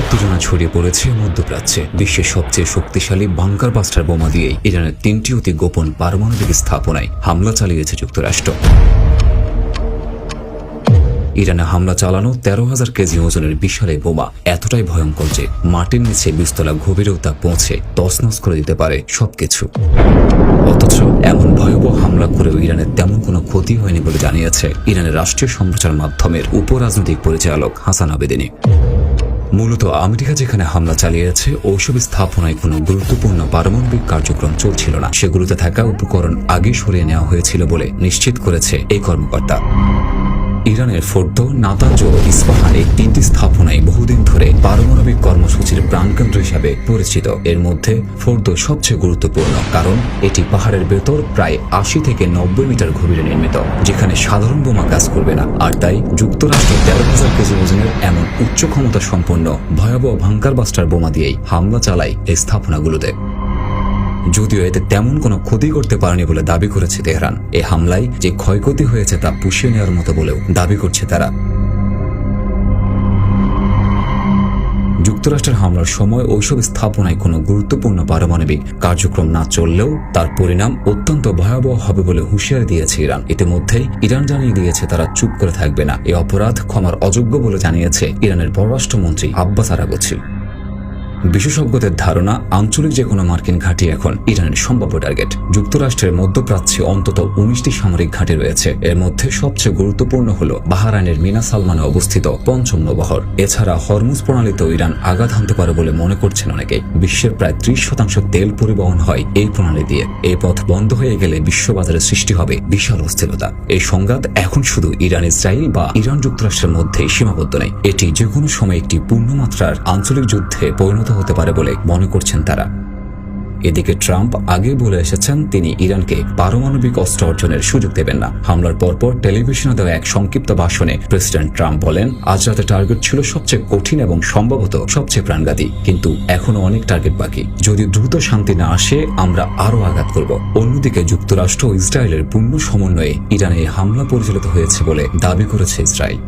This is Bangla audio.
উত্তেজনা ছড়িয়ে পড়েছে মধ্যপ্রাচ্যে। বিশ্বের সবচেয়ে শক্তিশালী বাংকার বাস্টার বোমা দিয়েই ইরানের 3টি অতি গোপন পারমাণবিক স্থাপনায় হামলা চালিয়েছে যুক্তরাষ্ট্র। ইরানে হামলা চালানো 13,000 কেজি ওজনের বিশাল এই বোমা এতটাই ভয়ঙ্কর যে মাটির নিচে 20 তলা গভীরেও তা পৌঁছে তছনছ করে দিতে পারে সবকিছু। অথচ এমন ভয়াবহ হামলা করেও ইরানের তেমন কোনো ক্ষতি হয়নি বলে জানিয়েছে ইরানের রাষ্ট্রীয় সম্প্রচার মাধ্যমের উপরাজনৈতিক পরিচালক হাসান আবেদিনী। মূলত আমেরিকা যেখানে হামলা চালিয়েছে ওইসব স্থাপনায় কোনো গুরুত্বপূর্ণ পারমাণবিক কার্যক্রম চলছিল না, সেগুলোতে থাকা উপকরণ আগে সরিয়ে নেওয়া হয়েছিল বলে নিশ্চিত করেছে এই কর্মকর্তা। ইরানের ফোর্দো, নাতাঞ্জ ও ইস্পাহান এই 3টি স্থাপনায় বহুদিন ধরে পারমাণবিক কর্মসূচির প্রাণকেন্দ্র হিসাবে পরিচিত। এর মধ্যে ফোর্দো সবচেয়ে গুরুত্বপূর্ণ, কারণ এটি পাহাড়ের ভেতর প্রায় 80 থেকে 90 মিটার গভীরে নির্মিত, যেখানে সাধারণ বোমা কাজ করবে না। আর তাই যুক্তরাষ্ট্র 13,000 কেজি ওজনের এমন উচ্চ ক্ষমতা সম্পন্ন ভয়াবহ বাংকার বাস্টার বোমা দিয়েই হামলা চালায় এই স্থাপনাগুলোতে। যদিও এতে তেমন কোনো ক্ষতি করতে পারেনি বলে দাবি করেছে তেহরান। এই হামলায় যে ক্ষয়ক্ষতি হয়েছে তা পুষিয়ে নেওয়ার মতো বলেও দাবি করছে তারা। যুক্তরাষ্ট্রের হামলার সময় ওইসব স্থাপনায় কোনো গুরুত্বপূর্ণ পারমাণবিক কার্যক্রম না চললেও তার পরিণাম অত্যন্ত ভয়াবহ হবে বলে হুঁশিয়ারি দিয়েছে ইরান। ইতিমধ্যেই ইরান জানিয়ে দিয়েছে তারা চুপ করে থাকবে না। এই অপরাধ ক্ষমার অযোগ্য বলে জানিয়েছে ইরানের পররাষ্ট্রমন্ত্রী আব্বাস আরাগচি। বিশেষজ্ঞদের ধারণা, আঞ্চলিক যে কোনো মার্কিন ঘাঁটি এখন ইরানের সম্ভাব্য টার্গেট। যুক্তরাষ্ট্রের মধ্যপ্রাচ্যে অন্তত 19টি সামরিক ঘাঁটি রয়েছে। এর মধ্যে সবচেয়ে গুরুত্বপূর্ণ হল বাহরাইনের মিনা সালমানে অবস্থিত 5ম নৌবহর। এছাড়া হরমুজ প্রণালীতেও ইরান আঘাত হানতে পারে বলে মনে করছেন অনেকে। বিশ্বের প্রায় 30% তেল পরিবহন হয় এই প্রণালী দিয়ে। এই পথ বন্ধ হয়ে গেলে বিশ্ববাজারে সৃষ্টি হবে বিশাল অস্থিরতা। এই সংঘাত এখন শুধু ইরান ইসরায়েল বা ইরান যুক্তরাষ্ট্রের মধ্যেই সীমাবদ্ধ নেই, এটি যে কোনো সময় একটি পূর্ণমাত্রার আঞ্চলিক যুদ্ধে পরিণত হতে পারে বলে মনে করছেন তারা। এদিকে ট্রাম্প আগেই বলে এসেছেন তিনি ইরানকে পারমাণবিক অস্ত্র অর্জনের সুযোগ দেবেন না। হামলার পরপর টেলিভিশনে দেওয়া এক সংক্ষিপ্ত ভাষণে প্রেসিডেন্ট ট্রাম্প বলেন, আজ রাতে টার্গেট ছিল সবচেয়ে কঠিন এবং সম্ভবত সবচেয়ে প্রাণঘাতী, কিন্তু এখনো অনেক টার্গেট বাকি। যদি দ্রুত শান্তি না আসে আমরা আরও আঘাত করব। অন্যদিকে যুক্তরাষ্ট্র ও ইসরায়েলের পূর্ণ সমন্বয়ে ইরানে হামলা পরিচালিত হয়েছে বলে দাবি করেছে ইসরায়েল।